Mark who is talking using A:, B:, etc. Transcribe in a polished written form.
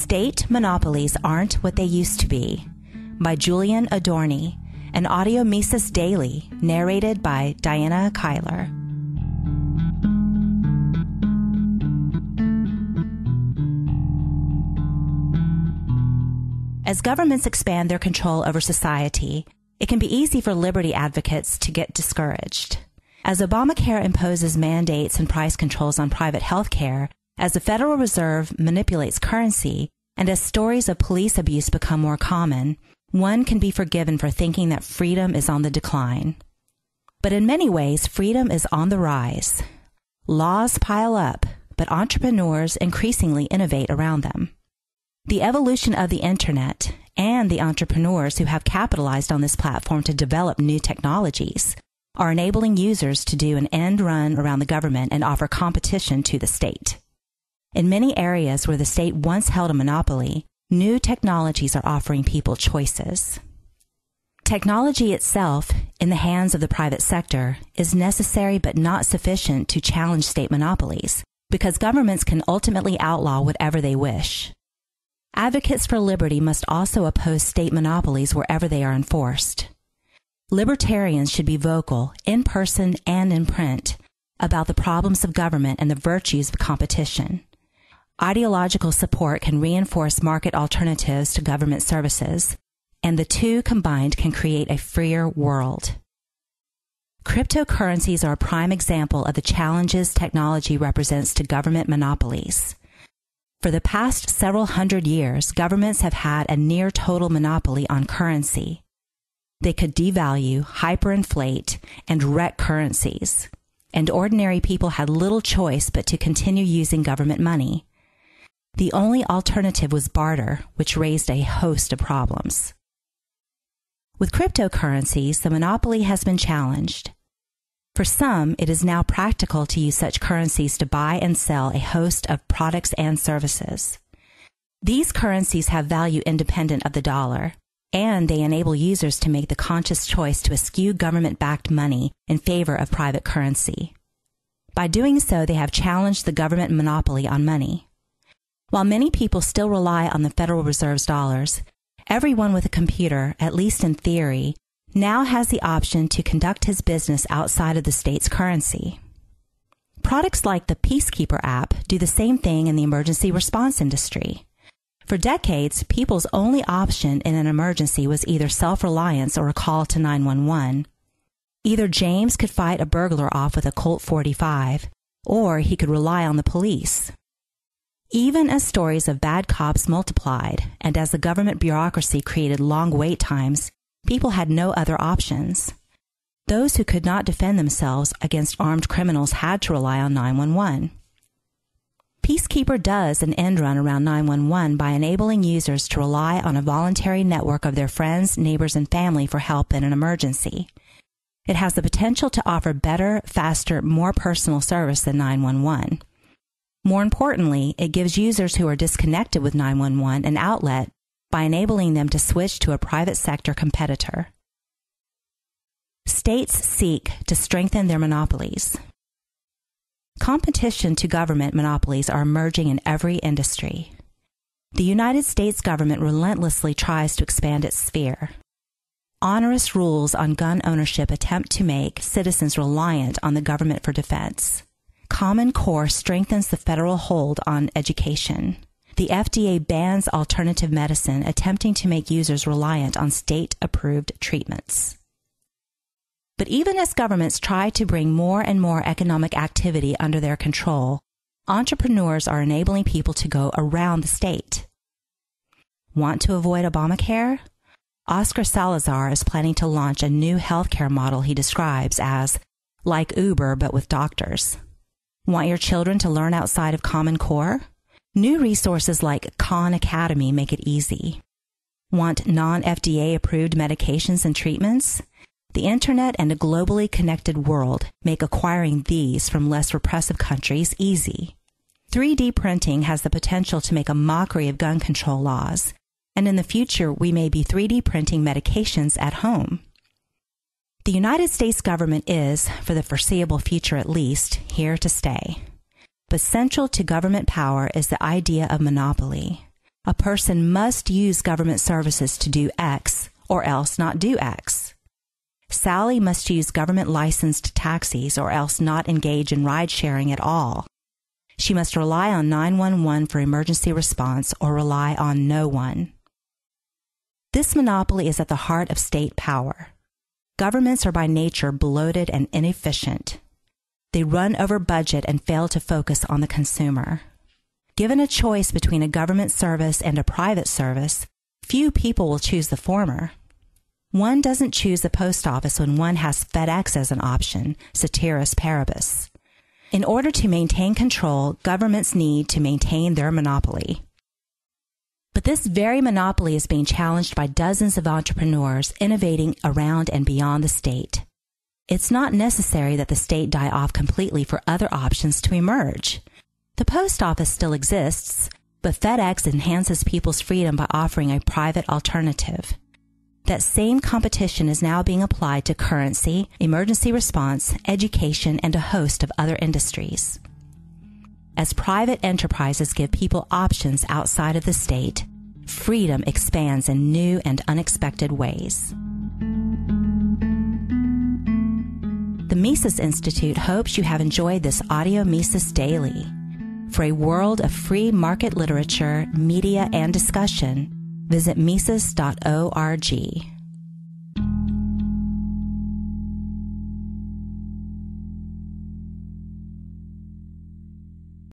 A: State Monopolies Aren't What They Used to Be by Julian Adorney, an audio Mises Daily, narrated by Diana Kyler. As governments expand their control over society, it can be easy for liberty advocates to get discouraged. As Obamacare imposes mandates and price controls on private health care, as the Federal Reserve manipulates currency, and as stories of police abuse become more common, one can be forgiven for thinking that freedom is on the decline. But in many ways, freedom is on the rise. Laws pile up, but entrepreneurs increasingly innovate around them. The evolution of the Internet and the entrepreneurs who have capitalized on this platform to develop new technologies are enabling users to do an end run around the government and offer competition to the state. In many areas where the state once held a monopoly, new technologies are offering people choices. Technology itself, in the hands of the private sector, is necessary but not sufficient to challenge state monopolies, because governments can ultimately outlaw whatever they wish. Advocates for liberty must also oppose state monopolies wherever they are enforced. Libertarians should be vocal, in person and in print, about the problems of government and the virtues of competition. Ideological support can reinforce market alternatives to government services, and the two combined can create a freer world. Cryptocurrencies are a prime example of the challenges technology represents to government monopolies. For the past several hundred years, governments have had a near total monopoly on currency. They could devalue, hyperinflate, and wreck currencies, and ordinary people had little choice but to continue using government money. The only alternative was barter, which raised a host of problems. With cryptocurrencies, the monopoly has been challenged. For some, it is now practical to use such currencies to buy and sell a host of products and services. These currencies have value independent of the dollar, and they enable users to make the conscious choice to eschew government-backed money in favor of private currency. By doing so, they have challenged the government monopoly on money. While many people still rely on the Federal Reserve's dollars, everyone with a computer, at least in theory, now has the option to conduct his business outside of the state's currency. Products like the Peacekeeper app do the same thing in the emergency response industry. For decades, people's only option in an emergency was either self-reliance or a call to 911. Either James could fight a burglar off with a Colt 45, or he could rely on the police. Even as stories of bad cops multiplied, and as the government bureaucracy created long wait times, people had no other options. Those who could not defend themselves against armed criminals had to rely on 911. Peacekeeper does an end run around 911 by enabling users to rely on a voluntary network of their friends, neighbors, and family for help in an emergency. It has the potential to offer better, faster, more personal service than 911. More importantly, it gives users who are disconnected with 911 an outlet by enabling them to switch to a private sector competitor. States seek to strengthen their monopolies. Competition to government monopolies are emerging in every industry. The United States government relentlessly tries to expand its sphere. Onerous rules on gun ownership attempt to make citizens reliant on the government for defense. Common Core strengthens the federal hold on education. The FDA bans alternative medicine, attempting to make users reliant on state-approved treatments. But even as governments try to bring more and more economic activity under their control, entrepreneurs are enabling people to go around the state. Want to avoid Obamacare? Oscar Salazar is planning to launch a new healthcare model he describes as like Uber but with doctors. Want your children to learn outside of Common Core? New resources like Khan Academy make it easy. Want non-FDA approved medications and treatments? The Internet and a globally connected world make acquiring these from less repressive countries easy. 3D printing has the potential to make a mockery of gun control laws, and in the future we may be 3D printing medications at home. The United States government is, for the foreseeable future at least, here to stay. But central to government power is the idea of monopoly, A person must use government services to do X or else not do X. Sally must use government-licensed taxis or else not engage in ride-sharing at all. She must rely on 911 for emergency response or rely on no one. This monopoly is at the heart of state power. Governments are by nature bloated and inefficient. They run over budget and fail to focus on the consumer. Given a choice between a government service and a private service, few people will choose the former. One doesn't choose the post office when one has FedEx as an option, ceteris paribus. In order to maintain control, governments need to maintain their monopoly. But this very monopoly is being challenged by dozens of entrepreneurs innovating around and beyond the state. It's not necessary that the state die off completely for other options to emerge. The post office still exists, but FedEx enhances people's freedom by offering a private alternative. That same competition is now being applied to currency, emergency response, education, and a host of other industries. As private enterprises give people options outside of the state, freedom expands in new and unexpected ways. The Mises Institute hopes you have enjoyed this audio Mises Daily. For a world of free market literature, media, and discussion, visit Mises.org.